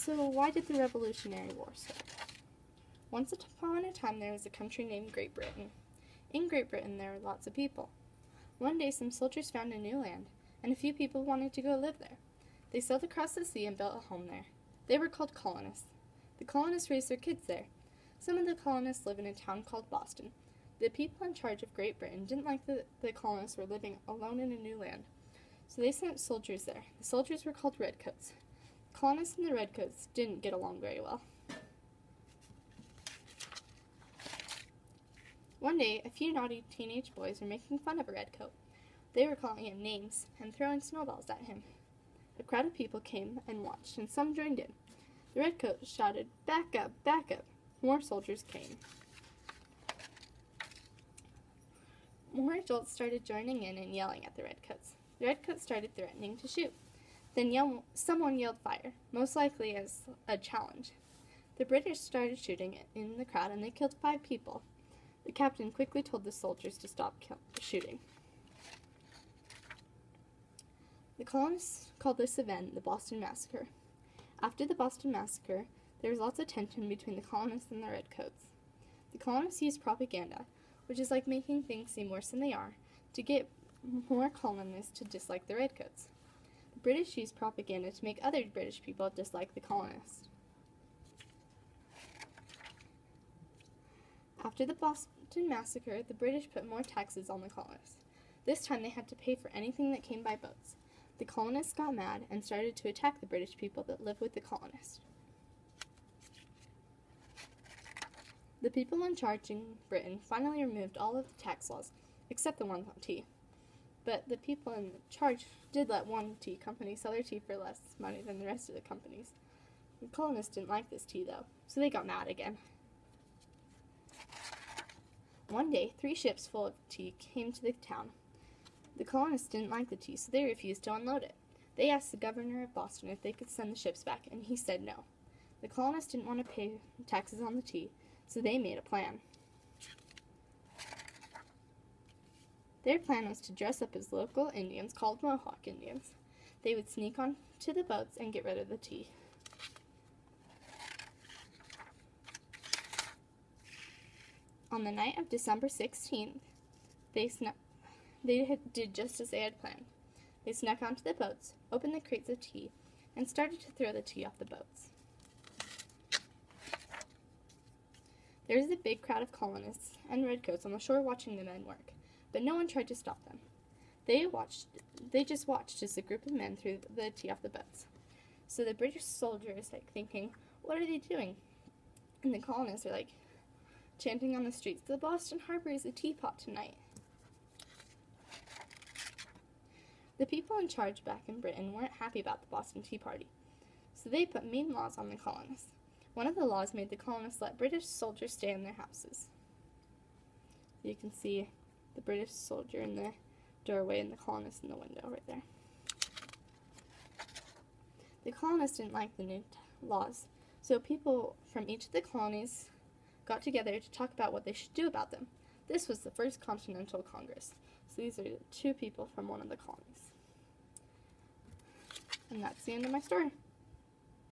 So why did the Revolutionary War start? Once upon a time there was a country named Great Britain. In Great Britain there were lots of people. One day some soldiers found a new land, and a few people wanted to go live there. They sailed across the sea and built a home there. They were called colonists. The colonists raised their kids there. Some of the colonists live in a town called Boston. The people in charge of Great Britain didn't like that the colonists were living alone in a new land, so they sent soldiers there. The soldiers were called redcoats. The colonists and the redcoats didn't get along very well. One day, a few naughty teenage boys were making fun of a redcoat. They were calling him names and throwing snowballs at him. A crowd of people came and watched, and some joined in. The redcoats shouted, "Back up, back up!" More soldiers came. More adults started joining in and yelling at the redcoats. The redcoats started threatening to shoot. Then someone yelled fire, most likely as a challenge. The British started shooting in the crowd, and they killed 5 people. The captain quickly told the soldiers to stop shooting. The colonists called this event the Boston Massacre. After the Boston Massacre, there was lots of tension between the colonists and the redcoats. The colonists used propaganda, which is like making things seem worse than they are, to get more colonists to dislike the redcoats. The British used propaganda to make other British people dislike the colonists. After the Boston Massacre, the British put more taxes on the colonists. This time they had to pay for anything that came by boats. The colonists got mad and started to attack the British people that lived with the colonists. The people in charge in Britain finally removed all of the tax laws, except the ones on tea. But the people in charge did let one tea company sell their tea for less money than the rest of the companies. The colonists didn't like this tea, though, so they got mad again. One day, 3 ships full of tea came to the town. The colonists didn't like the tea, so they refused to unload it. They asked the governor of Boston if they could send the ships back, and he said no. The colonists didn't want to pay taxes on the tea, so they made a plan. Their plan was to dress up as local Indians called Mohawk Indians. They would sneak onto the boats and get rid of the tea. On the night of December 16th, they did just as they had planned. They snuck onto the boats, opened the crates of tea, and started to throw the tea off the boats. There was a big crowd of colonists and redcoats on the shore watching the men work, but no one tried to stop them. They just watched as a group of men threw the tea off the boats. So the British soldiers thinking, "What are they doing?" And the colonists are chanting on the streets, "The Boston Harbor is a teapot tonight." The people in charge back in Britain weren't happy about the Boston Tea Party, so they put mean laws on the colonists. One of the laws made the colonists let British soldiers stay in their houses. You can see the British soldier in the doorway and the colonists in the window right there. The colonists didn't like the new laws, so people from each of the colonies got together to talk about what they should do about them. This was the First Continental Congress. So these are 2 people from one of the colonies. And that's the end of my story.